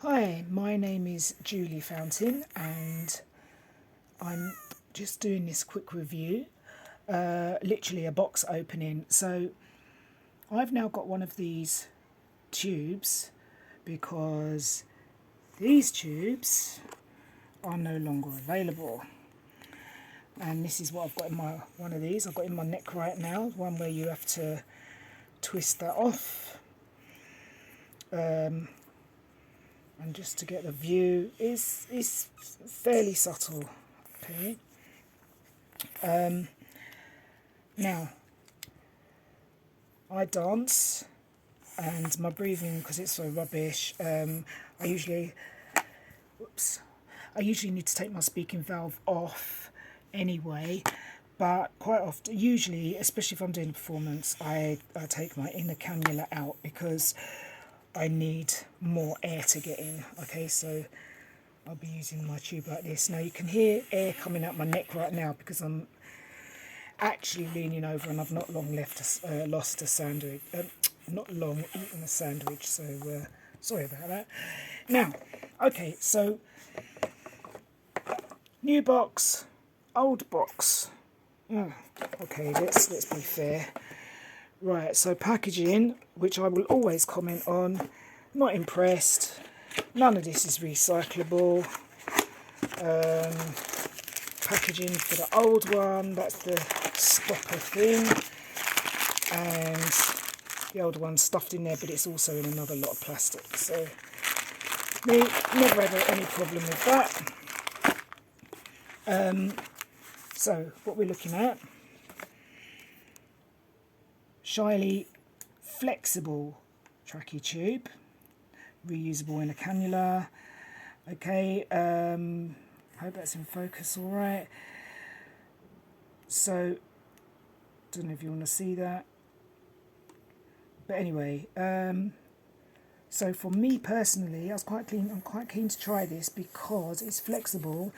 Hi, my name is Julie Fountain and I'm just doing this quick review, literally a box opening. So I've now got one of these tubes because these tubes are no longer available. And this is what I've got in one of these. I've got in my neck right now, one where you have to twist that off. And just to get the view is fairly subtle. Okay. Now I dance and my breathing, because it's so rubbish, I usually need to take my speaking valve off anyway, but quite often, usually, especially if I'm doing a performance, I take my inner cannula out because I need more air to get in. Okay, so I'll be using my tube like this. Now you can hear air coming out my neck right now because I'm actually leaning over and I've not long lost a sandwich. Not long eaten a sandwich, so sorry about that. Now, okay, so new box, old box. Okay, let's be fair. Right, so packaging, which I will always comment on, not impressed. None of this is recyclable. Packaging for the old one, that's the stopper thing. And the old one's stuffed in there, but it's also in another lot of plastic. So, me, never had any problem with that. So, what we're looking at, Shiley flexible trachea tube, reusable in a cannula. Okay, hope that's in focus all right. So, don't know if you want to see that, but anyway, so for me personally, I'm quite keen to try this because it's flexible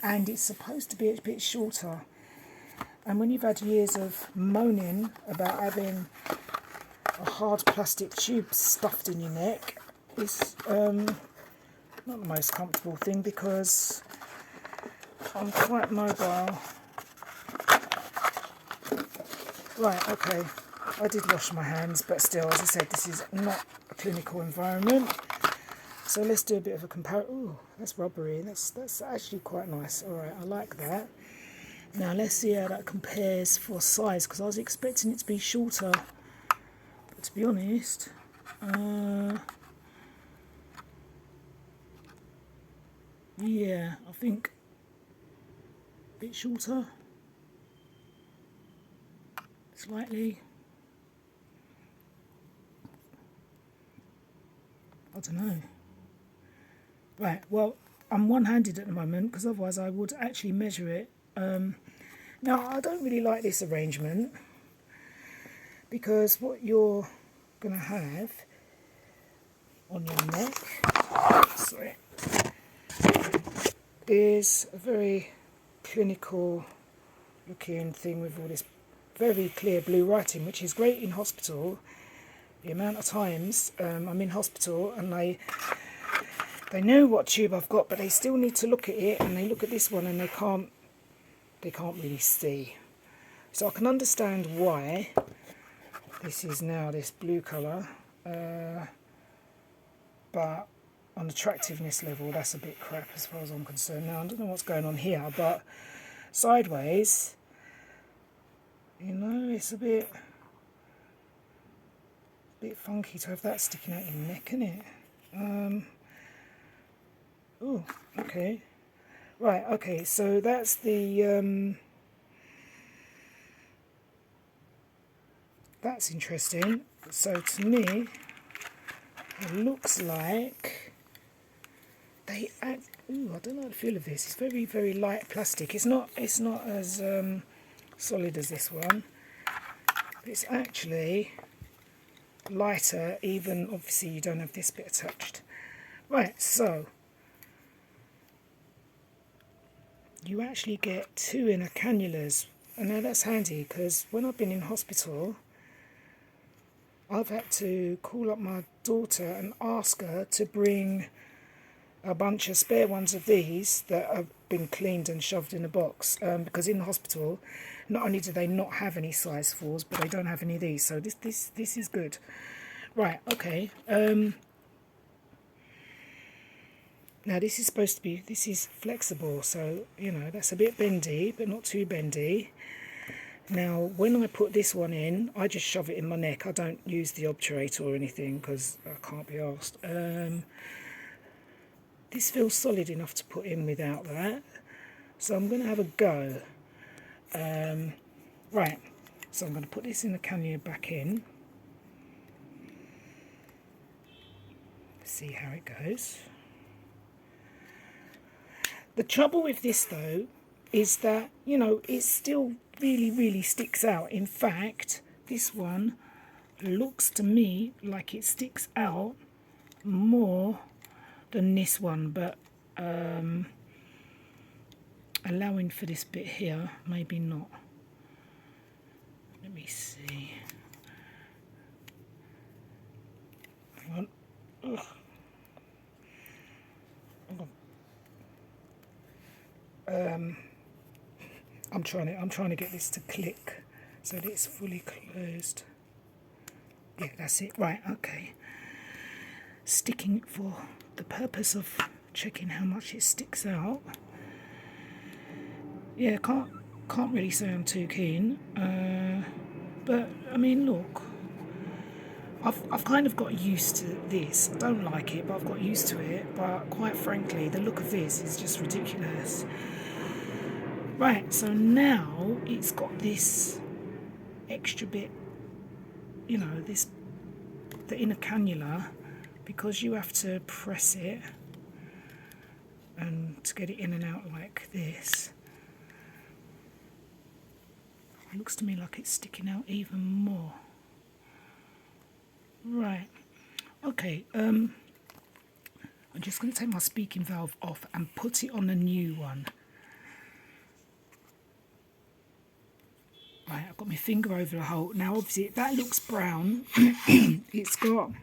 and it's supposed to be a bit shorter. And when you've had years of moaning about having a hard plastic tube stuffed in your neck, it's not the most comfortable thing because I'm quite mobile. Right, okay, I did wash my hands, but still, as I said, this is not a clinical environment. So let's do a bit of a comparison. Ooh, that's rubbery. That's actually quite nice. All right, I like that. Now let's see how that compares for size, because I was expecting it to be shorter, but to be honest, yeah, I think a bit shorter, slightly. I don't know. Right, well, I'm one-handed at the moment because otherwise I would actually measure it. Now, I don't really like this arrangement because what you're going to have on your neck, sorry, is a very clinical looking thing with all this very clear blue writing, which is great in hospital. The amount of times I'm in hospital and they know what tube I've got, but they still need to look at it, and they look at this one and they can't really see. So I can understand why this is now this blue colour, but on attractiveness level that's a bit crap as far as I'm concerned. Now I don't know what's going on here, but sideways, you know, it's a bit funky to have that sticking out your neck, isn't it? Oh, okay. Right, okay, so that's the, that's interesting. So to me, it looks like they add, ooh, I don't know the feel of this. It's very, very light plastic. It's not as solid as this one. But it's actually lighter, even obviously you don't have this bit attached. Right, so you actually get two inner cannulas, and now that's handy because when I've been in hospital I've had to call up my daughter and ask her to bring a bunch of spare ones of these that have been cleaned and shoved in a box, because in the hospital, not only do they not have any size 4s, but they don't have any of these. So this is good. Right, okay. Now this is supposed to be, this is flexible, so you know that's a bit bendy, but not too bendy. Now when I put this one in, I just shove it in my neck. I don't use the obturator or anything because I can't be arsed. This feels solid enough to put in without that, so I'm going to have a go. Right, so I'm going to put this in the cannula back in. See how it goes. The trouble with this though is that, you know, it still really sticks out. In fact, this one looks to me like it sticks out more than this one, but allowing for this bit here, maybe not. Let me see. Hang on. Ugh. I'm trying to get this to click so that it's fully closed. Yeah, that's it. Right, okay. Sticking it for the purpose of checking how much it sticks out. Yeah, can't really say I'm too keen. But I mean, look, I've kind of got used to this. I don't like it, but I've got used to it. But quite frankly, the look of this is just ridiculous. Right, so now it's got this extra bit, you know, the inner cannula, because you have to press it and to get it in and out like this. It looks to me like it's sticking out even more. Right, okay, I'm just going to take my speaking valve off and put it on a new one. Right, I've got my finger over the hole. Now obviously that looks brown. It's got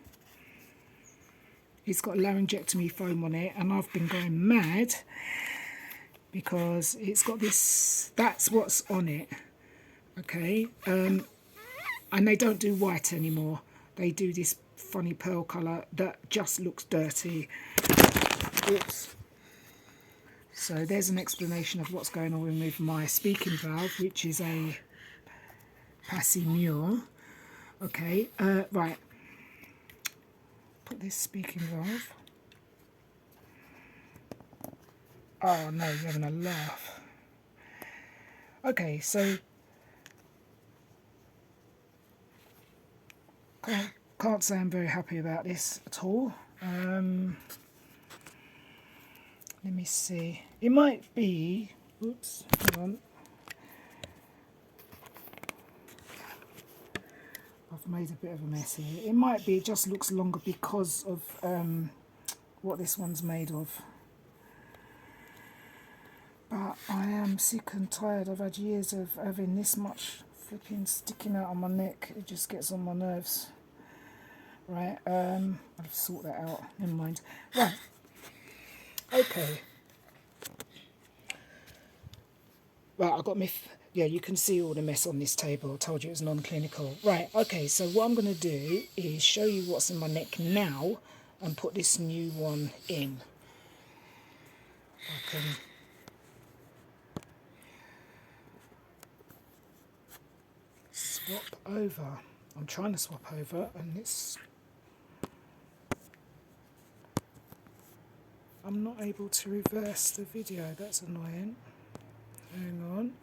laryngectomy foam on it, and I've been going mad because it's got this, that's what's on it. Okay, and they don't do white anymore. They do this funny pearl colour that just looks dirty. Oops. So there's an explanation of what's going on with my speaking valve, which is a Passy Mure. Okay, right. Put this speaking valve. Oh no, you're having a laugh. Okay, so can't say I'm very happy about this at all. Let me see. It might be. Oops. Hold on. I've made a bit of a mess here. It might be. It just looks longer because of what this one's made of. But I am sick and tired. I've had years of having this much flipping sticking out on my neck. It just gets on my nerves. Right, I'll sort that out. Never mind. Right. Okay. Right, I've got my... yeah, you can see all the mess on this table. I told you it was non-clinical. Right, okay, so what I'm going to do is show you what's in my neck now and put this new one in. I can... swap over. I'm trying to swap over and it's... I'm not able to reverse the video. That's annoying. Hang on.